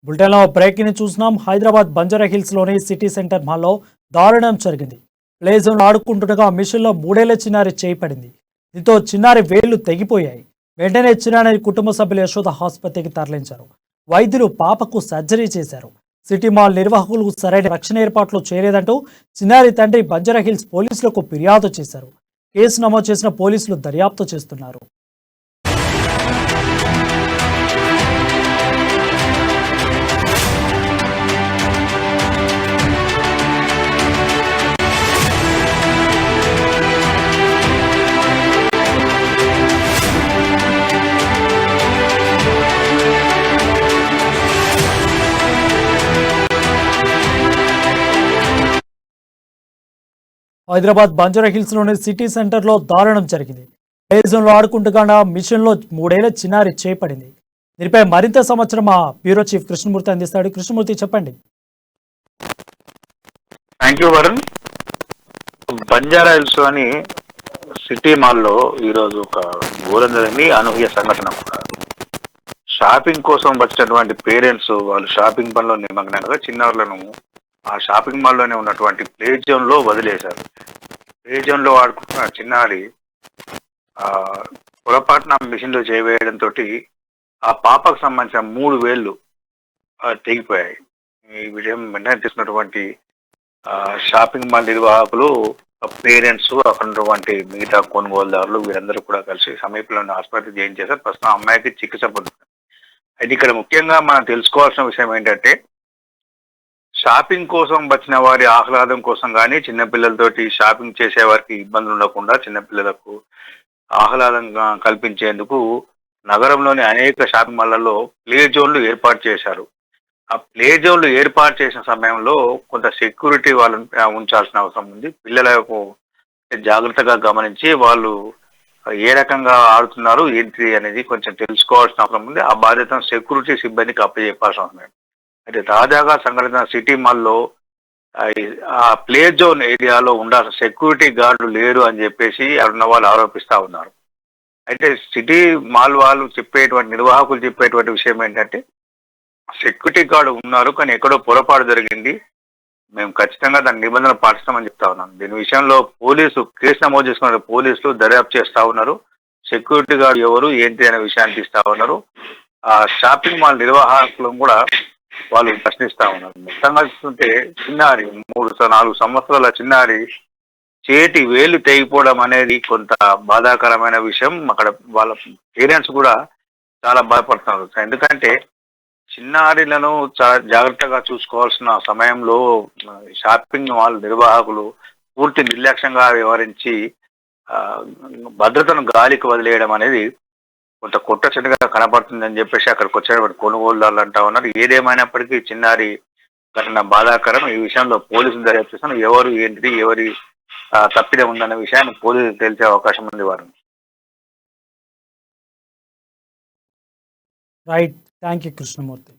బులెటిన్లో బ్రేకింగ్ చూసినాం. Hyderabad Banjara హిల్స్లోని city centre మాల్లో దారుణం జరిగింది. ప్లే జోన్ ఆడుకుంటుండగా మిషన్లో 3 ఏళ్ల చిన్నారి చేయి పడింది. దీంతో చిన్నారి వేళ్లు తెగిపోయాయి. వెంటనే చిన్నారి కుటుంబ సభ్యులు యశోద ఆసుపత్రికి తరలించారు. వైద్యులు పాపకు సర్జరీ చేశారు. సిటీ మాల్ నిర్వాహకులు సరైన రక్షణ ఏర్పాట్లు చేయలేదంటూ చిన్నారి తండ్రి బంజారా హిల్స్ పోలీసులకు ఫిర్యాదు చేశారు. కేసు నమోదు చేసిన పోలీసులు దర్యాప్తు చేస్తున్నారు. హైదరాబాద్ బంజారా హిల్స్ లోని సిటీ సెంటర్ లో దారుణం జరిగింది. ప్లే జోన్ లో ఆడుకుంటుగా మిషన్ లో 3 ఏళ్ల చిన్నారి చేపడింది. దీనిపై మరింత సమాచారం మా బ్యూరో చీఫ్ కృష్ణమూర్తి అందిస్తాడు. కృష్ణమూర్తి, చెప్పండి. Thank you Varun. Banjara hills అని సిటీ మాల్లో ఈరోజు ఒక ఘోరం జరిగింది. అనూహ్య సంఘటన కూడా. షాపింగ్ కోసం వచ్చినటువంటి పేరెంట్స్ వాళ్ళు షాపింగ్ పనిలో నిమగ్నంగా చిన్నారులను ఆ షాపింగ్ మాల్లోనే ఉన్నటువంటి ప్లే జోన్ లో వదిలేశారు. ప్లే జోన్ లో ఆడుకుంటున్న చిన్నారి పొరపాటున మిషన్ లో చేయవేయడంతో ఆ పాపకు సంబంధించిన 3 వేళ్ళు తెగిపోయాయి. ఈ విషయం వెంటనే తీసుకున్నటువంటి షాపింగ్ మాల్ నిర్వాహకులు, పేరెంట్స్, అక్కడ ఉన్నటువంటి మిగతా కొనుగోలుదారులు వీరందరూ కూడా కలిసి సమీపంలోని ఆసుపత్రికి జాయిన్ చేశారు. ప్రస్తుతం అమ్మాయికి చికిత్స పొందుతుంది. అయితే ఇక్కడ ముఖ్యంగా మనం తెలుసుకోవాల్సిన విషయం ఏంటంటే, షాపింగ్ కోసం వచ్చిన వారి ఆహ్లాదం కోసం కానీ, చిన్నపిల్లలతోటి షాపింగ్ చేసే వారికి ఇబ్బందులు ఉండకుండా చిన్నపిల్లలకు ఆహ్లాదంగా కల్పించేందుకు నగరంలోని అనేక షాపింగ్ మాల్లలో ప్లే జోన్లు ఏర్పాటు చేశారు. ఆ ప్లే జోన్లు ఏర్పాటు చేసిన సమయంలో కొంత సెక్యూరిటీ వాళ్ళని ఉంచాల్సిన అవసరం ఉంది. పిల్లలకు జాగ్రత్తగా గమనించి వాళ్ళు ఏ రకంగా ఆడుతున్నారు ఏంటి అనేది కొంచెం తెలుసుకోవాల్సిన అవసరం ఉంది. ఆ బాధ్యతను సెక్యూరిటీ సిబ్బందికి అప్పచెప్పాల్సిన అవసరం ఉంది. అయితే తాజాగా సంఘటన సిటీ మాల్లో ఆ ప్లే జోన్ ఏరియాలో ఉండాల్సిన సెక్యూరిటీ గార్డులు లేరు అని చెప్పేసి అన్న వాళ్ళు ఆరోపిస్తా ఉన్నారు. అయితే సిటీ మాల్ వాళ్ళు చెప్పేటువంటి నిర్వాహకులు చెప్పేటువంటి విషయం ఏంటంటే, సెక్యూరిటీ గార్డు ఉన్నారు కానీ ఎక్కడో పొరపాటు జరిగింది, మేము ఖచ్చితంగా దాని నిబంధనలు పాటిస్తామని చెప్తా ఉన్నాను. దీని విషయంలో కేసు నమోదు చేసుకున్న పోలీసులు దర్యాప్తు చేస్తా ఉన్నారు. సెక్యూరిటీ గార్డు ఎవరు ఏంటి అనే విషయాన్ని తీస్తా ఉన్నారు. ఆ షాపింగ్ మాల్ నిర్వాహకులను కూడా వాళ్ళు ప్రశ్నిస్తా ఉన్నారు. మొత్తంగా చూస్తుంటే చిన్నారి 3-4 సంవత్సరాల చిన్నారి చేతి వేలు తెగిపోవడం అనేది కొంత బాధాకరమైన విషయం. అక్కడ వాళ్ళ పేరెంట్స్ కూడా చాలా బాధపడుతున్నారు. ఎందుకంటే చిన్నారిలను చాలా జాగ్రత్తగా చూసుకోవాల్సిన సమయంలో షాపింగ్ మాల్ నిర్వాహకులు పూర్తి నిర్లక్ష్యంగా వ్యవహరించి భద్రతను గాలికి వదిలేయడం అనేది కొంత కొట్టచడిగా కనపడుతుందని చెప్పేసి అక్కడికి వచ్చేటువంటి కొనుగోలుదారులు అంటా ఉన్నారు. ఏదేమైనప్పటికీ చిన్నారి ఘటన బాధాకరం. ఈ విషయంలో పోలీసులు దర్యాప్తు చేస్తున్నారు. ఎవరు ఏంటిది, ఎవరి తప్పిదం ఉందన్న విషయాన్ని పోలీసులు తెలిసే అవకాశం ఉంది. వారు రైట్. Thank you Krishnamurthy.